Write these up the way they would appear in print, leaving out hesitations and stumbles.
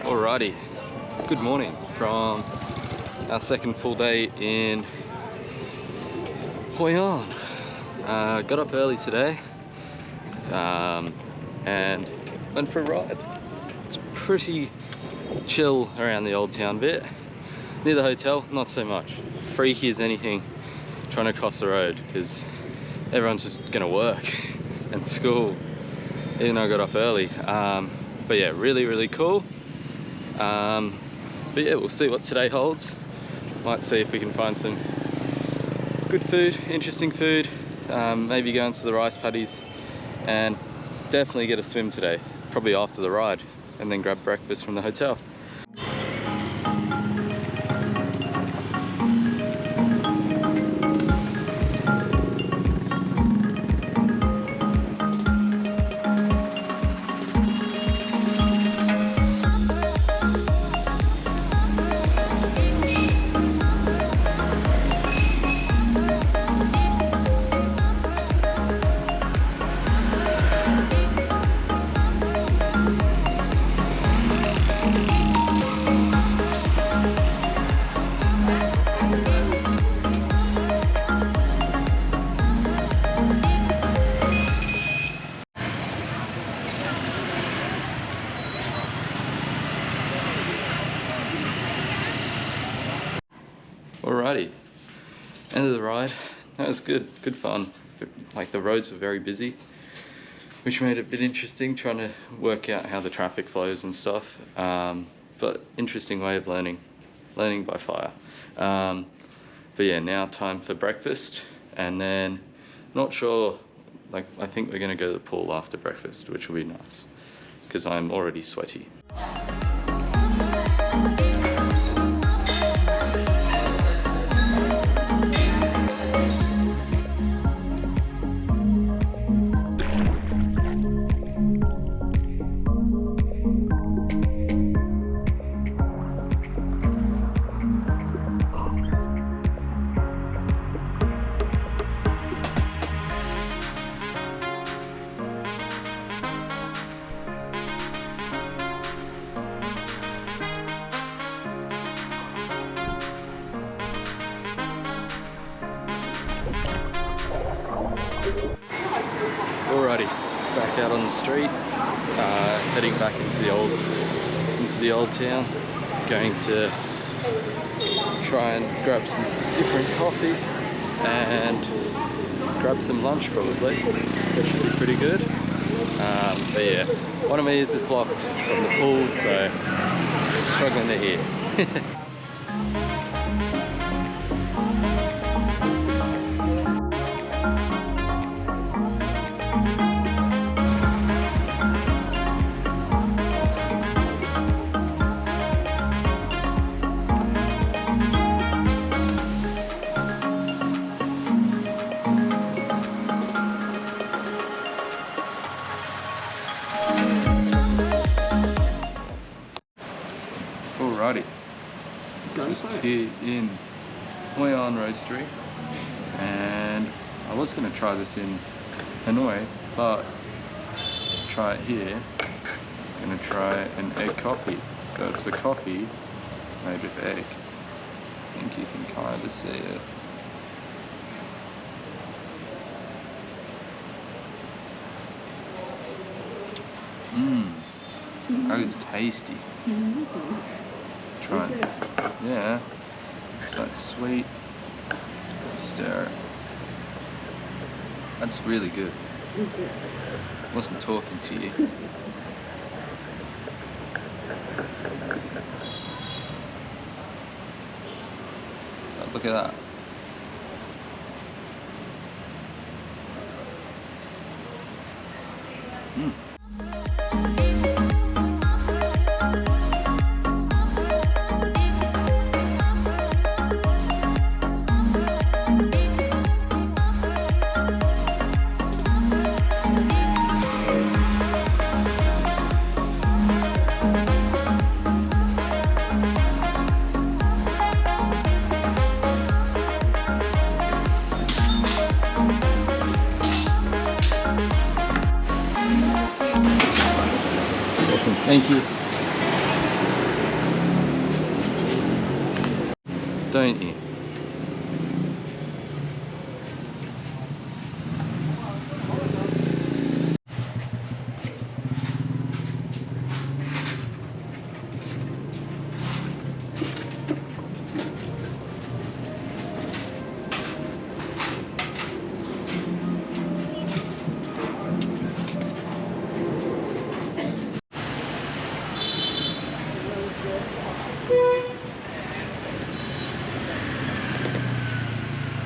Alrighty, good morning from our second full day in Hoi An. Got up early today and went for a ride. It's pretty chill around the old town bit. Near the hotel, not so much. Freaky as anything trying to cross the road because everyone's just gonna work and school, even though I got up early. But yeah, really cool. But yeah, we'll see what today holds. Might see if we can find some good food, interesting food. Maybe go into the rice paddies and definitely get a swim today, probably after the ride, and then grab breakfast from the hotel. Alrighty, end of the ride. That was good fun. Like, the roads were very busy, which made it a bit interesting trying to work out how the traffic flows and stuff. But interesting way of learning by fire. But yeah, now time for breakfast, and then not sure, like, I think we're gonna go to the pool after breakfast, which will be nice because I'm already sweaty. Alrighty, back out on the street, heading back into the old town. Going to try and grab some different coffee and grab some lunch probably. That should be pretty good. But yeah, one of my ears is blocked from the pool, so I'm struggling to hear. Alrighty, just here in Hoi An Roastery, and I was going to try this in Hanoi, but try it here. I'm going to try an egg coffee. So it's a coffee made with egg. I think you can kind of see it. That is tasty. Try it. Yeah, it's like sweet. Stir it. That's really good. Is it? Wasn't talking to you. But look at that. Thank you. don't you?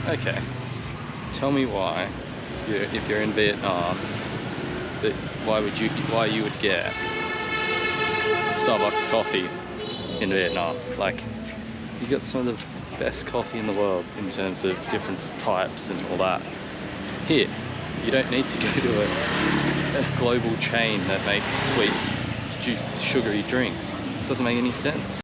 Okay, tell me why, if you're in Vietnam, why you would get Starbucks coffee in Vietnam. Like, you got some of the best coffee in the world in terms of different types and all that. Here, you don't need to go to a global chain that makes sweet, sugary drinks. It doesn't make any sense.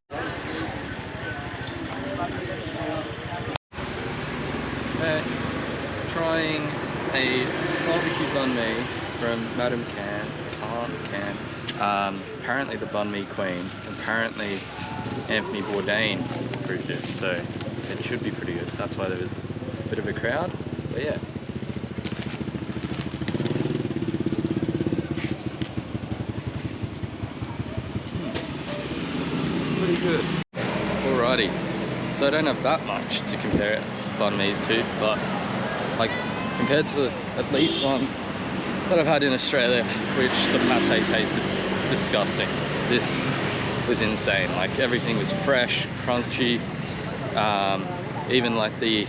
Trying a barbecue banh mi from Madam Can. Apparently the banh mi queen. Apparently Anthony Bourdain has approved this, so it should be pretty good. That's why there was a bit of a crowd, but yeah. Pretty good. Alrighty, so I don't have that much to compare banh mi's to, but like compared to at least one that I've had in Australia, which the pate tasted disgusting. This was insane. Like, everything was fresh, crunchy. Even like the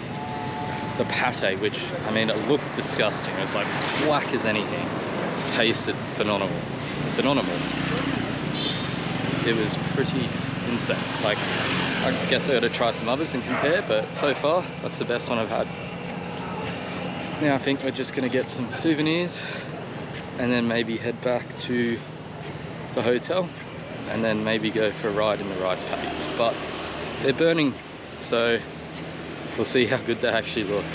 pate, which, I mean, it looked disgusting. It was like black as anything. Tasted phenomenal. It was pretty insane. Like, I guess I gotta try some others and compare, but so far that's the best one I've had. Now I think we're just gonna get some souvenirs and then maybe head back to the hotel and then maybe go for a ride in the rice paddies. But they're burning, so we'll see how good they actually look.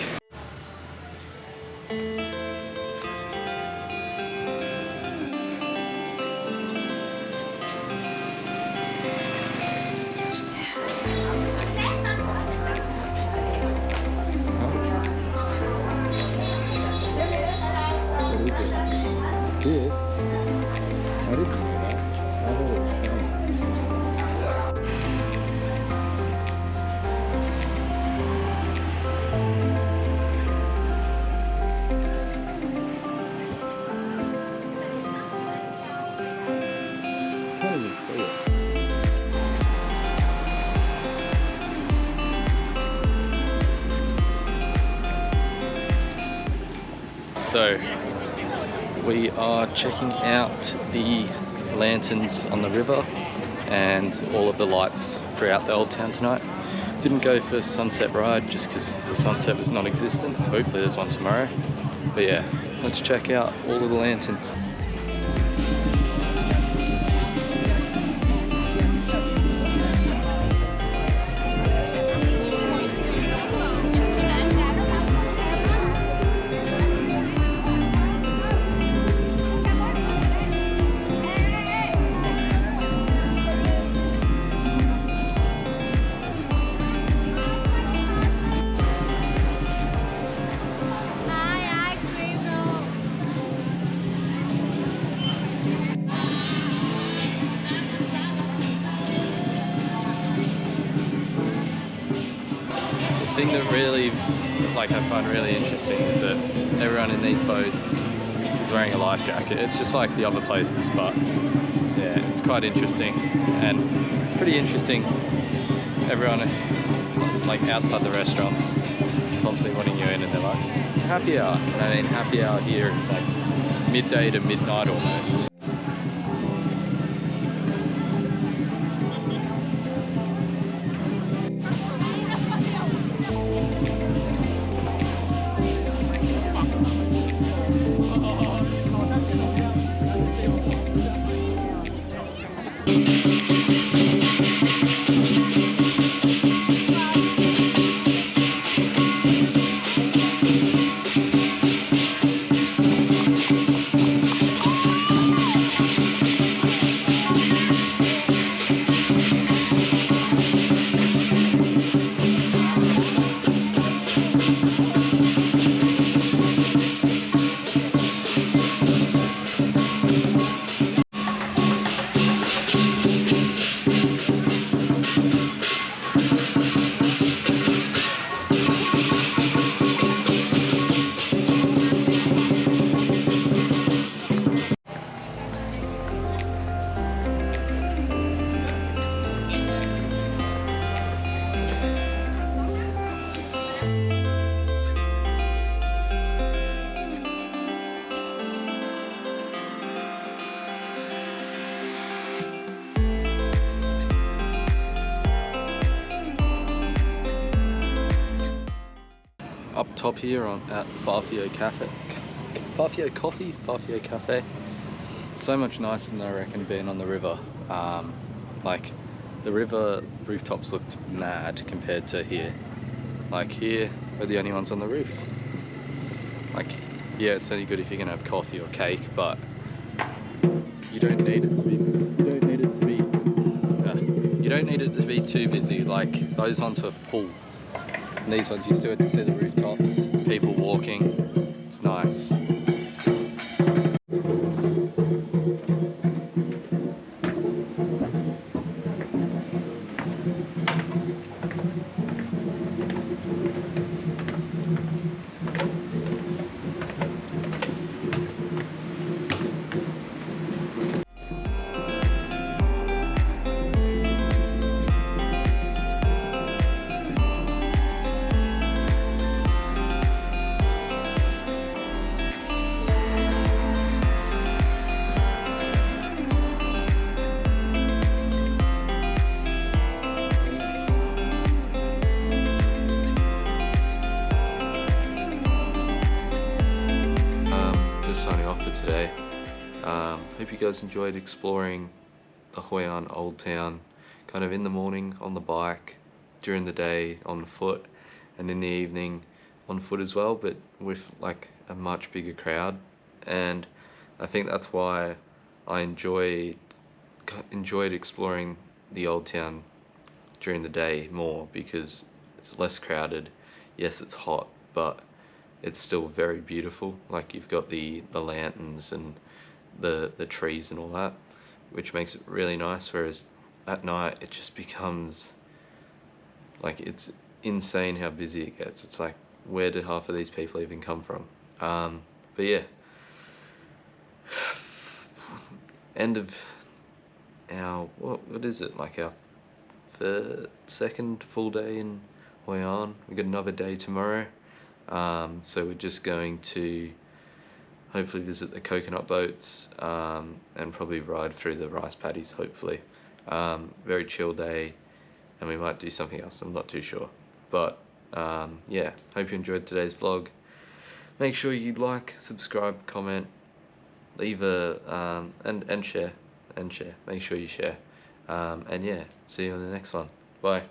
Yes. I didn't know that. I thought it was funny. Can't even see it. So we are checking out the lanterns on the river and all of the lights throughout the old town tonight. Didn't go for sunset ride just because the sunset was non-existent. Hopefully there's one tomorrow. But yeah, let's check out all of the lanterns. The thing that really, I find really interesting is that everyone in these boats is wearing a life jacket. It's just like the other places, but yeah, it's quite interesting, and it's pretty interesting. Everyone, like outside the restaurants, constantly wanting you in, and they're like, happy hour. And I mean, happy hour here is like midday to midnight almost. top here at Farfio Cafe. Farfio Coffee? Farfio Cafe. So much nicer than I reckon being on the river. Like, the river rooftops looked mad compared to here. Like here, we're the only ones on the roof. Like, yeah, it's only good if you're gonna have coffee or cake, but you don't need it to be. You don't need it to be too busy. Like those ones were full. And these ones you still have to see the rooftops, people walking. It's nice. Signing off for today. Hope you guys enjoyed exploring the Hoi An Old Town, kind of in the morning on the bike, during the day on foot, and in the evening on foot as well, but with like a much bigger crowd. And I think that's why I enjoyed exploring the Old Town during the day more, because it's less crowded. Yes, it's hot, but it's still very beautiful. Like you've got the lanterns and the trees and all that, which makes it really nice. Whereas at night it just becomes like, it's insane how busy it gets. It's like, where do half of these people even come from? But yeah, end of our, what is it, like our second full day in Hoi An. We got another day tomorrow. So we're just going to hopefully visit the coconut boats, and probably ride through the rice paddies, hopefully. Very chill day, and we might do something else, I'm not too sure. But yeah, hope you enjoyed today's vlog. Make sure you like, subscribe, comment, leave a, and share, make sure you share. And yeah, see you on the next one. Bye.